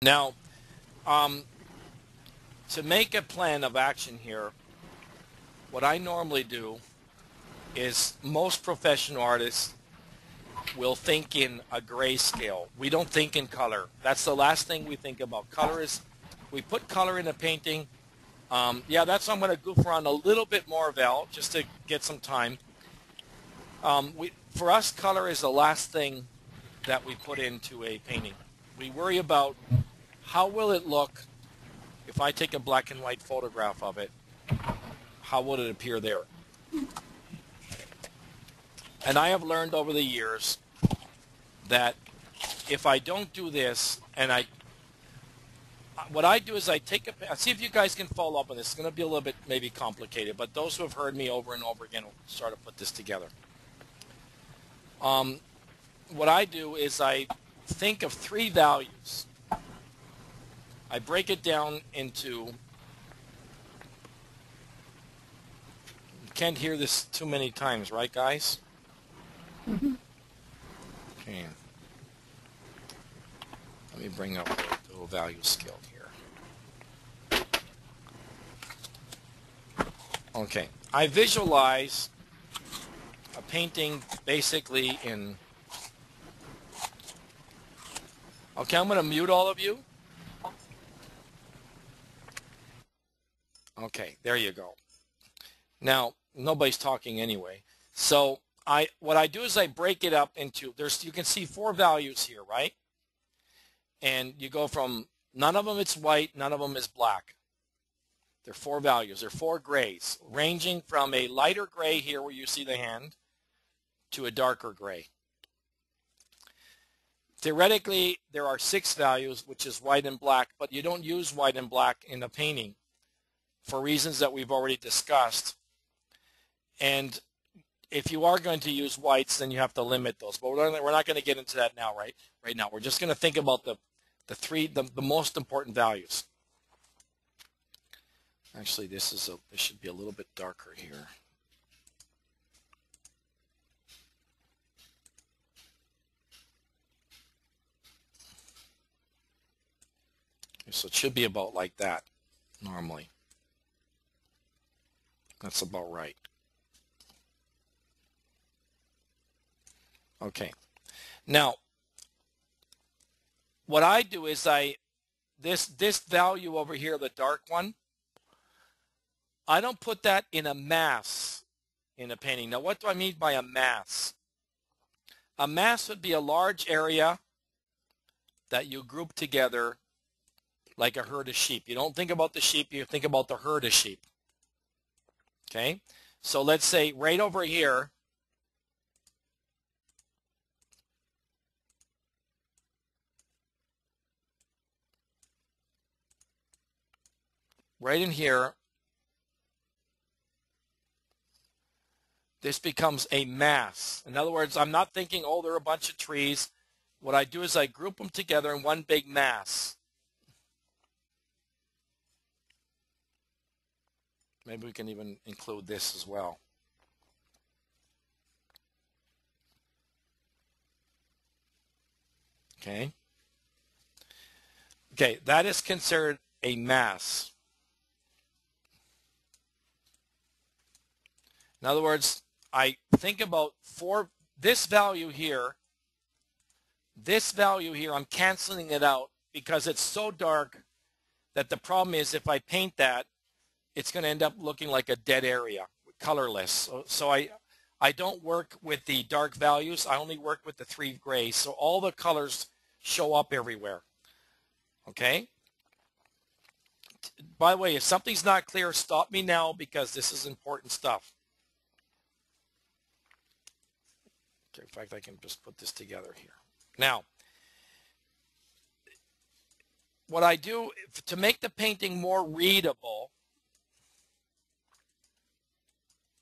Now, um, to make a plan of action here, what I normally do is most professional artists will think in a grayscale. We don't think in color. That's the last thing we think about. Color is, we put color in a painting. Yeah, that's why I'm going to goof around a little bit more, Val, just to get some time. For us, color is the last thing that we put into a painting. We worry about how will it look if I take a black and white photograph of it. How would it appear there? And I have learned over the years that if I don't do this, what I do is I take see if you guys can follow up on this. It's going to be a little bit maybe complicated, but those who have heard me over and over again will start to put this together. What I do is I think of three values. I break it down into, you can't hear this too many times, right, guys? Okay. Let me bring up the little value scale here. Okay. I visualize a painting basically in... Okay, I'm going to mute all of you. Okay, there you go. Now, nobody's talking anyway. So what I do is I break it up into, you can see four values here, right? And you go from, none of them it's white, none of them is black. They're four values. They're four grays, ranging from a lighter gray here where you see the hand to a darker gray. Theoretically, there are six values, which is white and black, but you don't use white and black in a painting for reasons that we've already discussed. And if you are going to use whites, then you have to limit those. But we're not going to get into that now, right now. We're just going to think about the most important values. Actually, this should be a little bit darker here. So it should be about like that normally. That's about right. Okay. Now, what I do is this value over here, the dark one, I don't put that in a mass in a painting. Now, what do I mean by a mass? A mass would be a large area that you group together like a herd of sheep. You don't think about the sheep, you think about the herd of sheep. Okay? So let's say right over here, right in here, this becomes a mass. In other words, I'm not thinking, oh, there are a bunch of trees. What I do is I group them together in one big mass. Maybe we can even include this as well. Okay. Okay, that is considered a mass. In other words, I think about this value here, I'm canceling it out because it's so dark that the problem is if I paint that, it's going to end up looking like a dead area, colorless. So I don't work with the dark values. I only work with the three grays. So all the colors show up everywhere. Okay? By the way, if something's not clear, stop me now because this is important stuff. Okay, in fact, I can just put this together here. Now, what I do to make the painting more readable,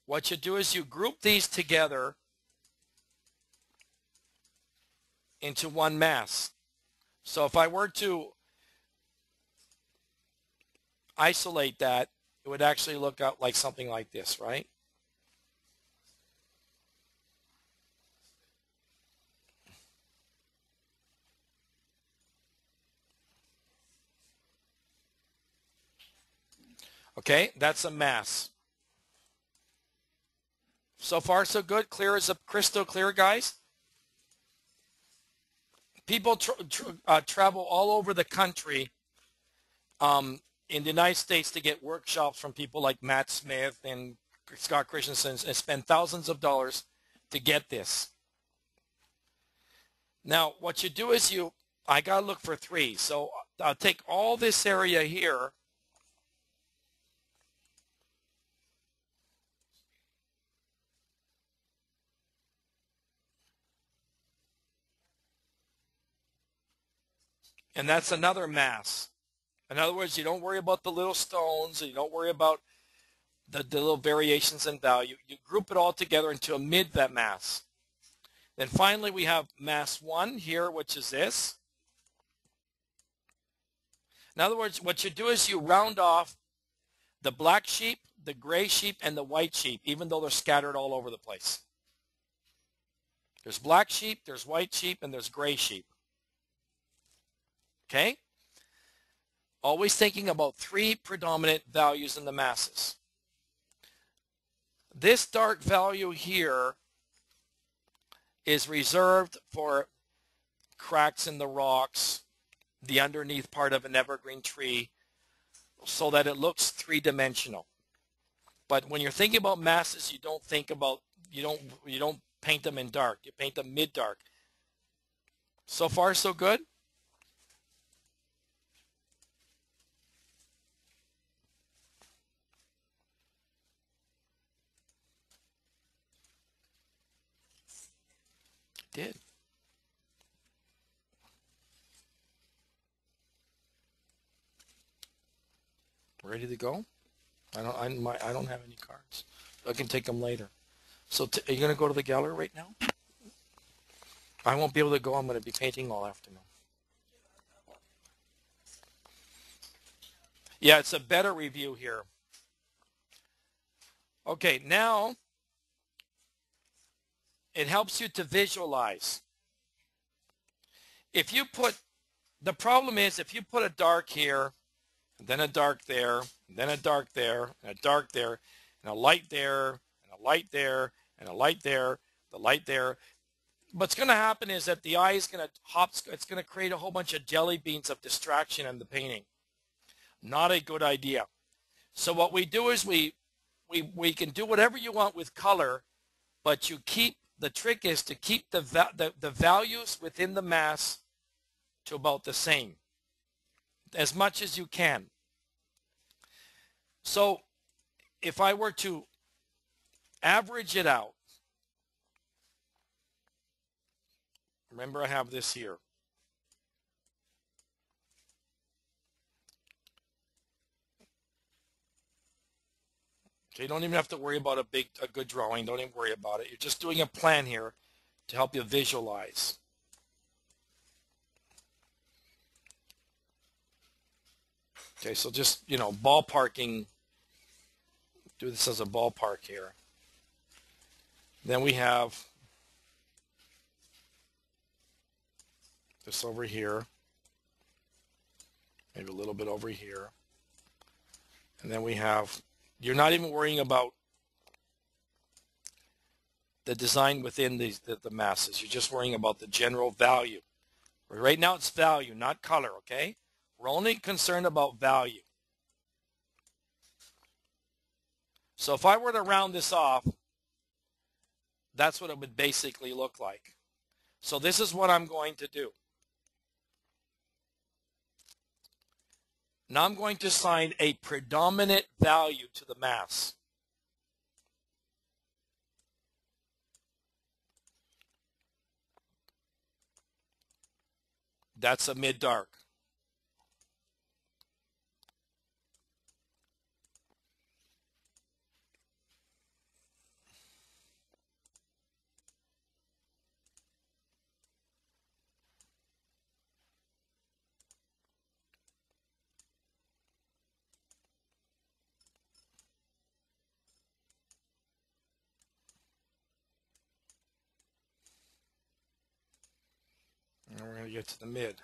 what you do is you group these together into one mass. So if I were to isolate that, it would actually look out like something like this, right? Okay, that's a mass. So far, so good. Clear as a crystal clear, guys. People travel all over the country in the United States to get workshops from people like Matt Smith and Scott Christensen and spend thousands of dollars to get this. Now, what you do is I got to look for 3. So I'll take all this area here. And that's another mass. In other words, you don't worry about the little stones. You don't worry about the little variations in value. You group it all together into a mid that mass. Then finally, we have mass 1 here, which is this. In other words, what you do is you round off the black sheep, the gray sheep, and the white sheep, even though they're scattered all over the place. There's black sheep, there's white sheep, and there's gray sheep. Okay? Always thinking about 3 predominant values in the masses. This dark value here is reserved for cracks in the rocks, the underneath part of an evergreen tree, so that it looks 3-dimensional. But when you're thinking about masses, you don't think about, you don't paint them in dark. You paint them mid-dark. So far, so good? Did. Ready to go? I don't have any cards. I can take them later. So are you going to go to the gallery right now? I won't be able to go. I'm going to be painting all afternoon. Yeah, it's a better review here. Okay, now it helps you to visualize. If you put, the problem is if you put a dark here, and then a dark there, and then a dark there, and a dark there, and a light there, and a light there, and a light there, the light there. What's going to happen is that the eye is going to hop, it's going to create a whole bunch of jelly beans of distraction in the painting. Not a good idea. So what we do is we can do whatever you want with color, but you keep, the trick is to keep the values within the mass to about the same, as much as you can. So if I were to average it out, remember I have this here. Okay, you don't even have to worry about a good drawing. Don't even worry about it. You're just doing a plan here to help you visualize. Okay, so just, ballparking, do this as a ballpark here. Then we have this over here, maybe a little bit over here. And then we have, you're not even worrying about the design within the masses. You're just worrying about the general value. Right now it's value, not color, okay? We're only concerned about value. So if I were to round this off, that's what it would basically look like. So this is what I'm going to do. Now I'm going to assign a predominant value to the mass. That's a mid-dark. And we're going to get to the mid.